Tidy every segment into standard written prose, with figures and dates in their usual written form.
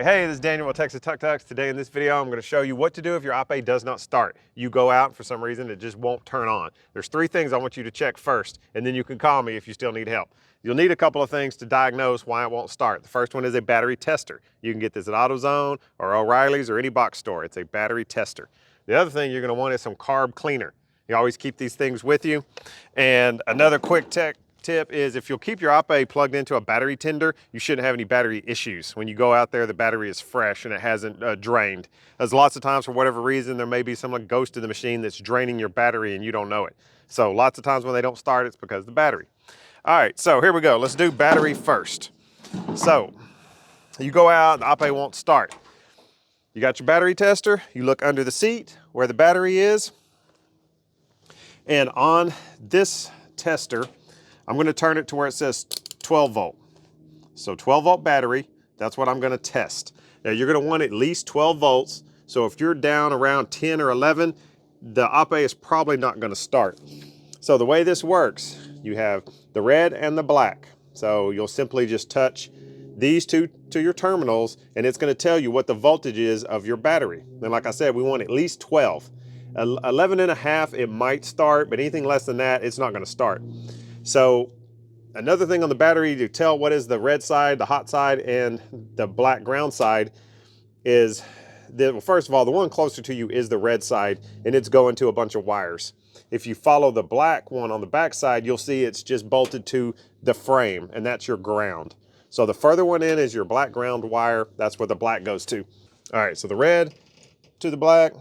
Hey, this is Daniel with TEXAS-TUK. Today in this video, I'm going to show you what to do if your op does not start. You go out, for some reason, it just won't turn on. There's three things I want you to check first, and then you can call me if you still need help. You'll need a couple of things to diagnose why it won't start. The first one is a battery tester. You can get this at AutoZone or O'Reilly's or any box store. It's a battery tester. The other thing you're going to want is some carb cleaner. You always keep these things with you. And another quick tip is if you'll keep your op plugged into a battery tender, you shouldn't have any battery issues. When you go out there, the battery is fresh and it hasn't drained. There's lots of times, for whatever reason, there may be some ghost in the machine that's draining your battery and you don't know it. So lots of times when they don't start, it's because of the battery. All right, so here we go. Let's do battery first. So you go out, the op won't start. You got your battery tester, you look under the seat where the battery is, and on this tester, I'm going to turn it to where it says 12 volt. So 12 volt battery, that's what I'm going to test. Now you're going to want at least 12 volts. So if you're down around 10 or 11, the op is probably not going to start. So the way this works, you have the red and the black. So you'll simply just touch these two to your terminals and it's going to tell you what the voltage is of your battery. And like I said, we want at least 12. 11 and a half, it might start, but anything less than that, it's not going to start. So another thing on the battery to tell what is the red side, the hot side, and the black ground side is that, well, first of all, the one closer to you is the red side, and it's going to a bunch of wires. If you follow the black one on the back side, you'll see it's just bolted to the frame, and that's your ground. So the further one in is your black ground wire. That's where the black goes to. All right, so the red to the black.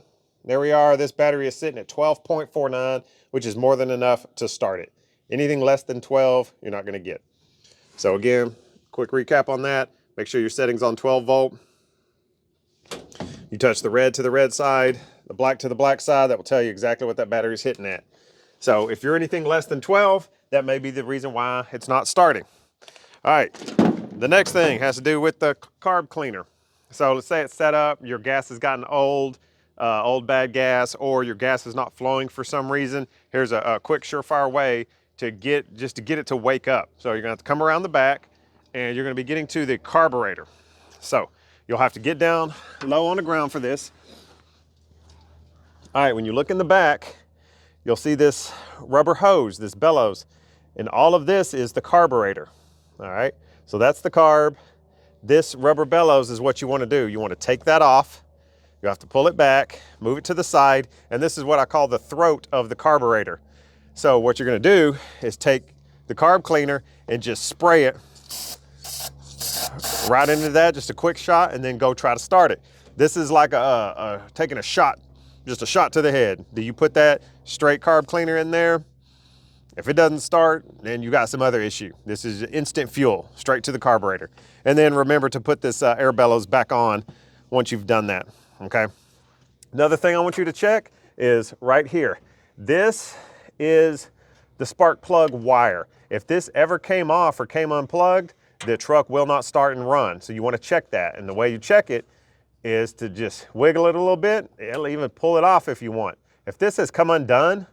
There we are. This battery is sitting at 12.49, which is more than enough to start it. Anything less than 12, you're not going to get. So again, quick recap on that. Make sure your setting's on 12 volt. You touch the red to the red side, the black to the black side. That will tell you exactly what that battery is hitting at. So if you're anything less than 12, that may be the reason why it's not starting. All right, the next thing has to do with the carb cleaner. So let's say it's set up, your gas has gotten old bad gas, or your gas is not flowing for some reason. Here's a quick surefire way to get it to wake up. So you're gonna have to come around the back and you're gonna be getting to the carburetor. So you'll have to get down low on the ground for this. All right, when you look in the back, you'll see this rubber hose, this bellows, and all of this is the carburetor. All right, so that's the carb. This rubber bellows is what you wanna do. You wanna take that off. You have to pull it back, move it to the side, and this is what I call the throat of the carburetor. So what you're gonna do is take the carb cleaner and just spray it right into that, just a quick shot, and then go try to start it. This is like taking a shot, just a shot to the head. Do you put that straight carb cleaner in there? If it doesn't start, then you got some other issue. This is instant fuel, straight to the carburetor. And then remember to put this air bellows back on once you've done that, okay? Another thing I want you to check is right here. This is the spark plug wire. If this ever came off or came unplugged, the truck will not start and run. So you want to check that. And the way you check it is to just wiggle it a little bit. It'll even pull it off if you want. If this has come undone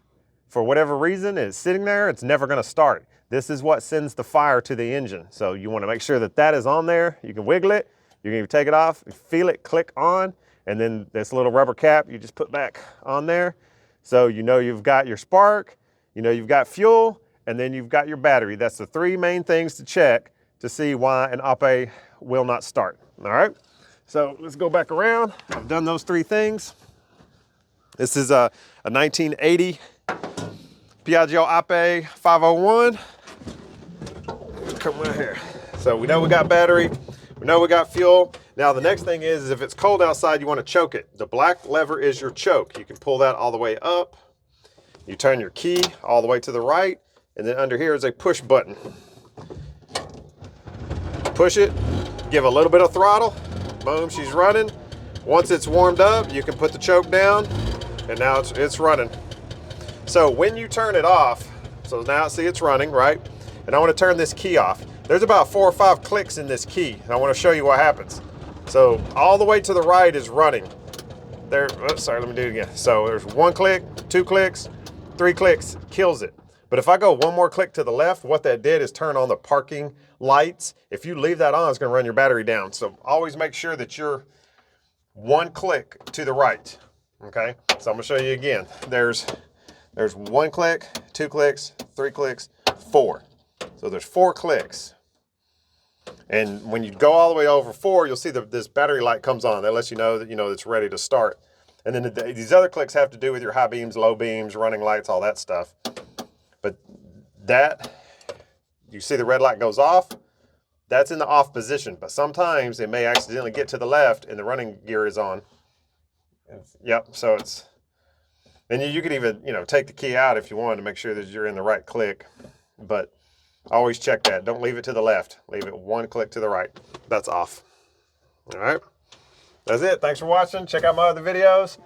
for whatever reason, it's sitting there, it's never going to start. This is what sends the fire to the engine. So you want to make sure that that is on there. You can wiggle it. You can take it off, feel it click on, and then this little rubber cap you just put back on there. So you know you've got your spark, you know you've got fuel, and then you've got your battery. That's the three main things to check to see why an op will not start. All right, so let's go back around. I've done those three things. This is a 1980 Piaggio op 501. Come right here. So we know we got battery, we know we got fuel. Now the next thing is if it's cold outside, you want to choke it. The black lever is your choke. You can pull that all the way up. You turn your key all the way to the right, and then under here is a push button. Push it, give a little bit of throttle, boom, she's running. Once it's warmed up, you can put the choke down, and now it's running. So when you turn it off, so now see it's running, right? And I want to turn this key off. There's about 4 or 5 clicks in this key, and I want to show you what happens. So all the way to the right is running. There, oops, sorry, let me do it again. So there's 1 click, 2 clicks, 3 clicks, kills it. But if I go one more click to the left, what that did is turn on the parking lights. If you leave that on, it's gonna run your battery down. So always make sure that you're one click to the right, okay? So I'm gonna show you again. There's 1 click, 2 clicks, 3 clicks, 4. So there's 4 clicks. And when you go all the way over 4, you'll see this battery light comes on. That lets you know that it's ready to start. And then these other clicks have to do with your high beams, low beams, running lights, all that stuff. But you see the red light goes off, that's in the off position. But sometimes it may accidentally get to the left and the running gear is on. Yep, so and you could even, take the key out if you wanted to make sure that you're in the right click. But always check that. Don't leave it to the left. Leave it 1 click to the right. That's off. All right. That's it. Thanks for watching. Check out my other videos.